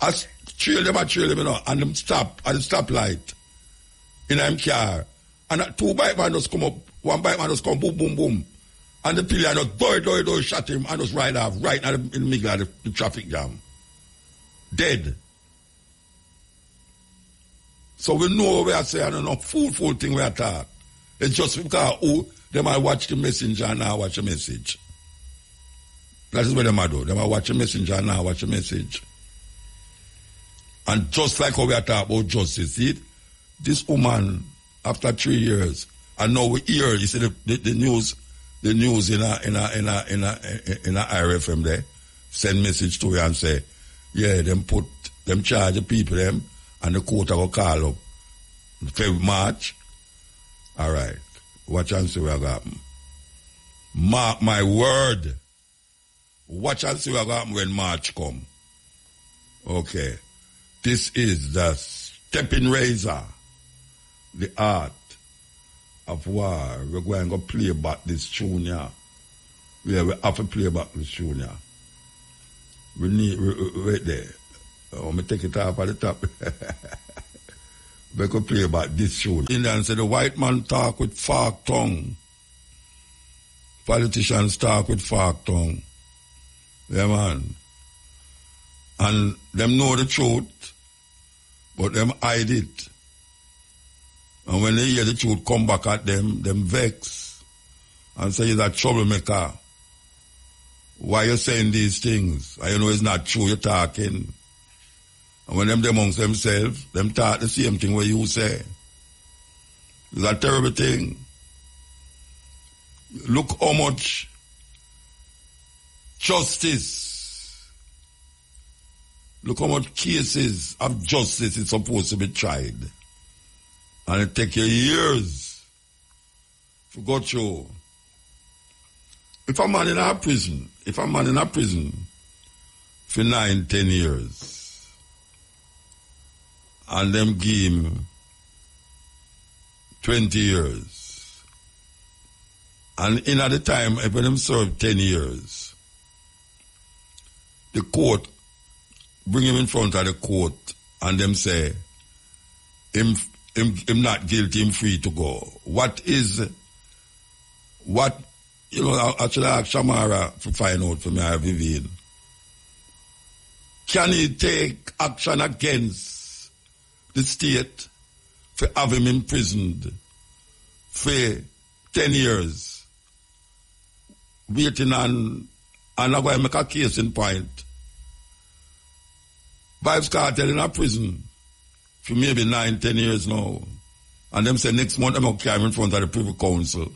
I trail them, and them stop at the stoplight in them car. And 2 bike man just come up, 1 bike man just come boom, boom, boom. And the pillar just do, shot him and just ride off right in the middle of the traffic jam. Dead. So we know what we are saying, and no fool thing we are talking. It's just because they might watch the messenger and now watch the message. That is what they might do. They might watch the messenger and now watch the message. And just like how we are talking about justice, see it? This woman, after 3 years, and now we hear, you see the news in a IRFM there, send message to you and say, yeah, them charge the people them, and the court will call up February, March. All right, watch and see what happen. Mark my word. Watch and see what happen when March come. Okay. This is the Steppin razor, the art of war. We're going to play back this tune here. Yeah, we have to play back this tune here. We need, wait there. Let me take it off at the top. We can play back this tune. Indians say the white man talk with fork tongue. Politicians talk with fork tongue. Yeah, man. And them know the truth, but them hide it. And when they hear the truth come back at them vex and say you're a troublemaker. Why you saying these things? I know it's not true you're talking. And when them amongst themselves, them talk the same thing what you say. It's a terrible thing. Look how much justice, look how much cases of justice is supposed to be tried. And it take you years to go through. If a man in a prison for 9-10 years, and them give him 20 years, and in at the time, when them serve 10 years, the court bring him in front of the court and them say, him not guilty, him free to go. I should ask Shamara to find out for me, Vivian. Can he take action against the state for having him imprisoned for 10 years, waiting and I'm going to make a case in point? Vibes Cartel in a prison for maybe 9-10 years now. And them say next month I'm going to carry him in front of the Privy Council.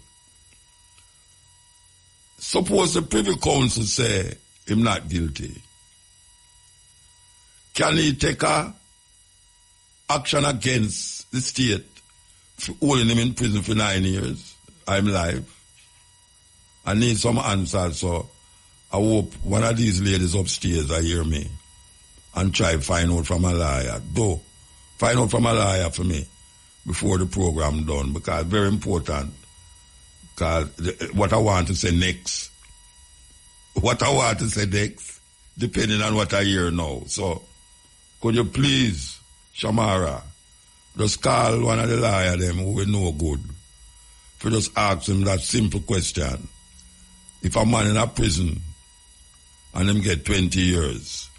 Suppose the Privy Council say him not guilty. Can he take a action against the state for holding him in prison for 9 years? I'm live. I need some answers, so I hope one of these ladies upstairs will hear me and try to find out from a lawyer. Find out from a lawyer for me before the program done, because it's very important. Because what I want to say next, depending on what I hear now. So, could you please, Shamara, just call one of the lawyers them who will know good, for just ask him that simple question. If a man in a prison and him get 20 years,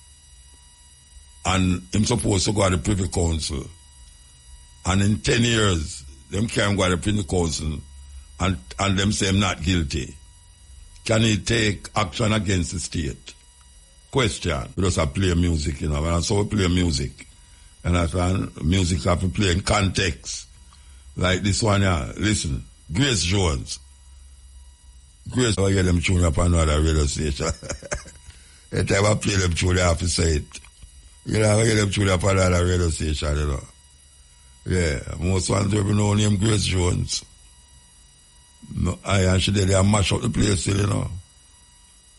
and him supposed to go to the Privy Council, and in 10 years, them can't go to the Privy Council, and them say him not guilty, can he take action against the state? Question. We just have to play music, and so we play music. And I find music have to play in context. Like this one here. Listen, Grace Jones. Grace, I hear them tune up on another radio station. Every time I play them tune, I have to say it. I hear them tune up on another radio station, Yeah, most ones we know named Grace Jones. No, she did mash up the place still,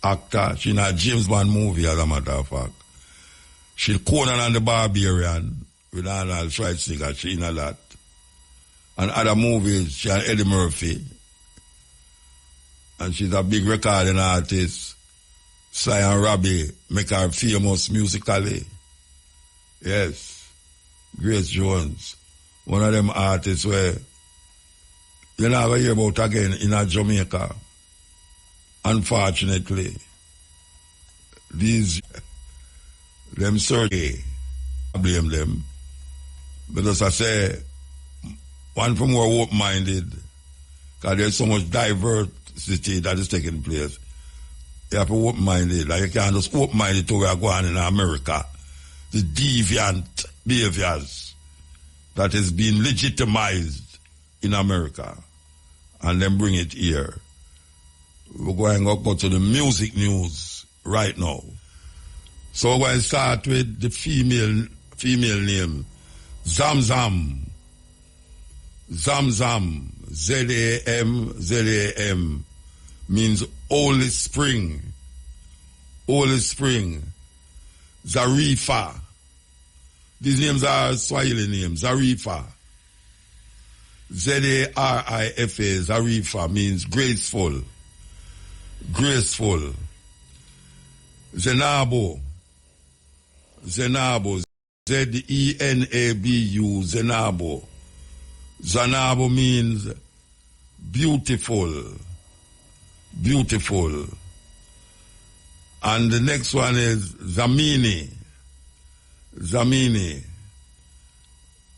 Actor, she in a James Bond movie, as a matter of fact. She Conan and the Barbarian with Arnold Schwarzenegger, she in a lot. And other movies, she and Eddie Murphy. And she's a big recording artist. Sly and Robbie make her famous musically. Yes. Grace Jones. One of them artists where you never hear about again in Jamaica. Unfortunately. Them surgery, I blame them. Because I say, one from more open-minded, because there's so much diversity that is taking place. You have to be open-minded. Like you can't just open-minded to where I go on in America. The deviant behaviors that is being legitimized in America. And then bring it here. We're going to go to the music news right now. So we're going to start with the female name, Zamzam. Zamzam, Z-A-M, means Holy Spring. Holy Spring. Zarifa. These names are Swahili names. Zarifa. Z-A-R-I-F-A, Zarifa, means graceful. Graceful. Zenabo. Zenabo. Z-E-N-A-B-U. Zenabo. Zanabo means beautiful. Beautiful. And the next one is Zamini. Zamini.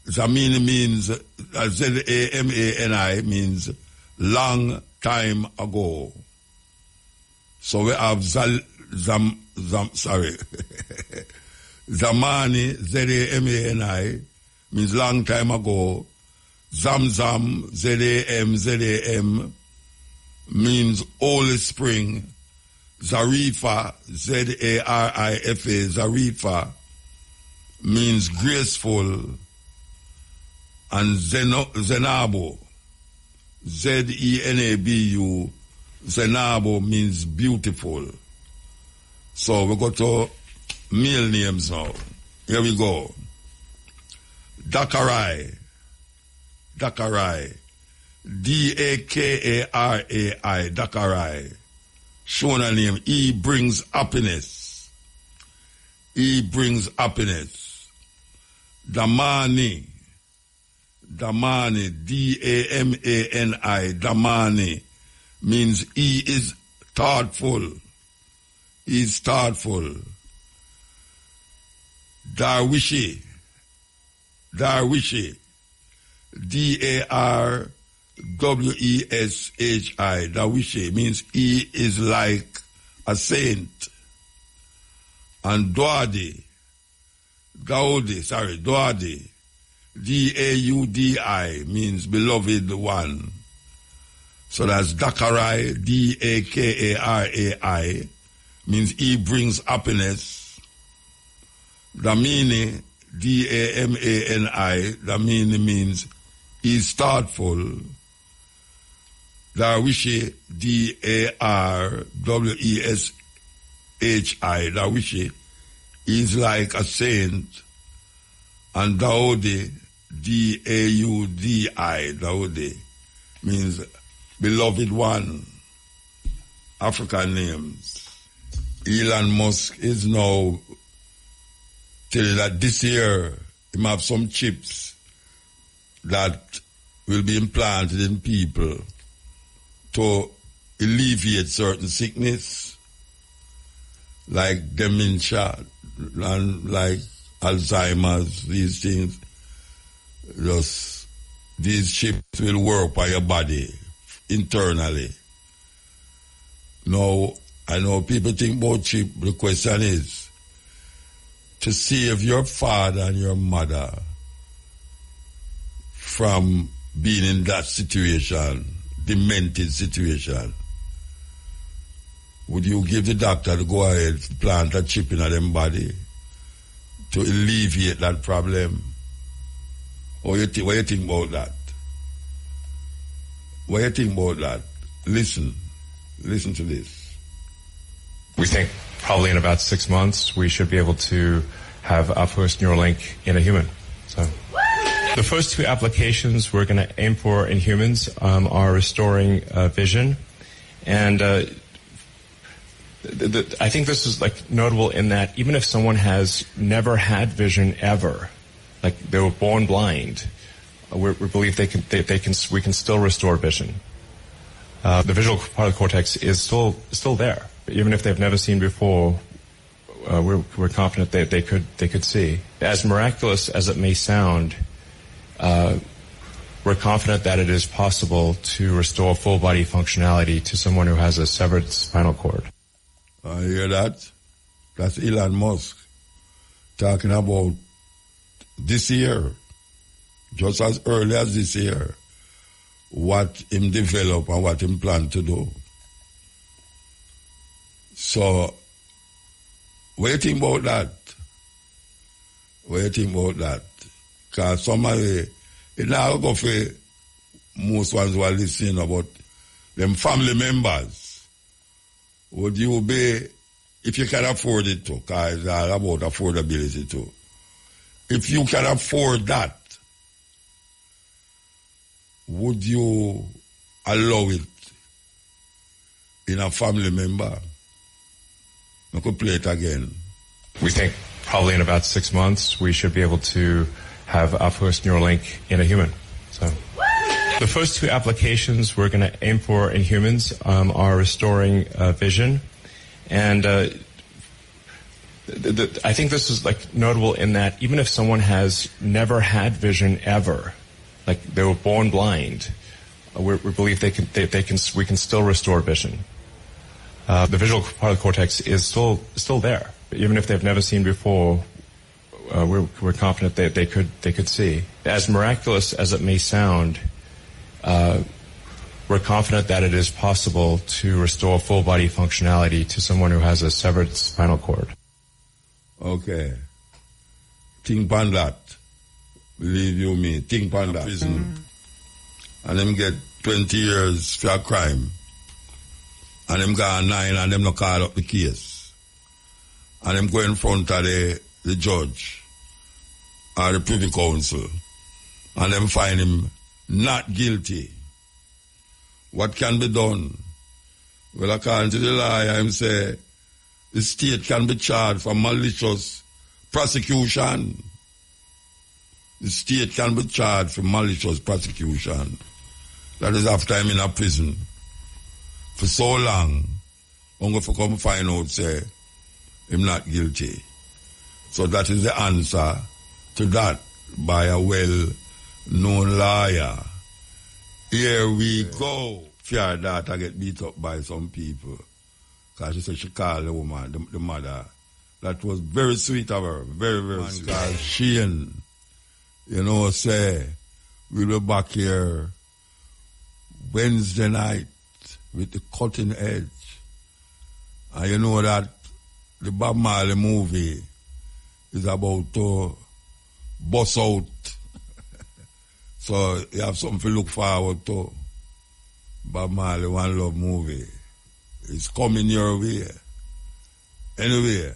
Zamini means, Z-A-M-A-N-I, means long time ago. So we have Zamani, Z-A-M-A-N-I, means long time ago. Zamzam, Z-A-M, means Holy Spring. Zarifa, Z-A-R-I-F-A, Zarifa, means graceful. And Zenabo, Z-E-N-A-B-U, Zenabo means beautiful. So we go to male names now. Here we go. Dakarai, D-A-K-A-R-A-I, Dakarai. Shona name, he brings happiness. He brings happiness. Damani, D-A-M-A-N-I, Damani, means he is thoughtful. He is thoughtful. Darwishi, D-A-R-W-E-S-H-I, Darwishi, means he is like a saint. And Daudi, D-A-U-D-I, means beloved one. So that's Dakarai, D-A-K-A-R-A-I, means he brings happiness. Damini, D-A-M-A-N-I, Damini means he's thoughtful. Darwishi, D-A-R-W-E-S-H-I, Darwishi, is like a saint. And Daudi, D-A-U-D-I, Daudi, means beloved one. African names. Elon Musk is now telling that this year he might have some chips that will be implanted in people to alleviate certain sickness like dementia and like Alzheimer's, these things. Just these chips will work by your body internally. Now, I know people think about chip. The question is to save your father and your mother from being in that situation, demented situation. Would you give the doctor to go ahead plant a chip in them body to alleviate that problem? What you think about that? What you think about that? Listen to this. We think probably in about 6 months we should be able to have our first Neuralink in a human. So the first two applications we're going to aim for in humans are restoring vision, and I think this is like notable in that even if someone has never had vision ever, like they were born blind, we believe we can still restore vision. The visual part of the cortex is still there. Even if they've never seen before, we're confident that they could see. As miraculous as it may sound, we're confident that it is possible to restore full body functionality to someone who has a severed spinal cord. I hear that. That's Elon Musk talking about this year, just as early as this year, what him develop and what him plan to do. So, what do you think about that? What do you think about that? Because somebody, it now go for most ones who are listening about them family members. Would you be, if you can afford it too, because it's all about affordability too. If you can afford that, would you allow it in a family member? I could play it again. We think probably in about 6 months we should be able to have our first Neuralink in a human. So the first two applications we're going to aim for in humans are restoring vision, and I think this is like notable in that even if someone has never had vision ever, like they were born blind, we believe we can still restore vision. The visual part of the cortex is still there. Even if they've never seen before, we're confident that they could see. As miraculous as it may sound, we're confident that it is possible to restore full body functionality to someone who has a severed spinal cord. Okay. Think on that. Believe you me. Think on that. Prison. And them get 20 years for a crime. And them got 9 and them not call up the case. And them go in front of the judge or the Privy Council. And them find him not guilty. What can be done? Well, according to the lawyer, him say the state can be charged for malicious prosecution. The state can be charged for malicious prosecution. That is after him in a prison for so long, only for come find out say him not guilty. So that is the answer to that by a well-known lawyer. Here we go. Fear that I get beat up by some people. Because she said she called the woman, the mother. That was very sweet of her. Very, very sweet. Called Shane, say, we'll be back here Wednesday night with the cutting edge. And you know that the Bob Marley movie is about to bust out. So you have something to look forward to. Bob Marley One Love movie. It's coming your way. Anyway,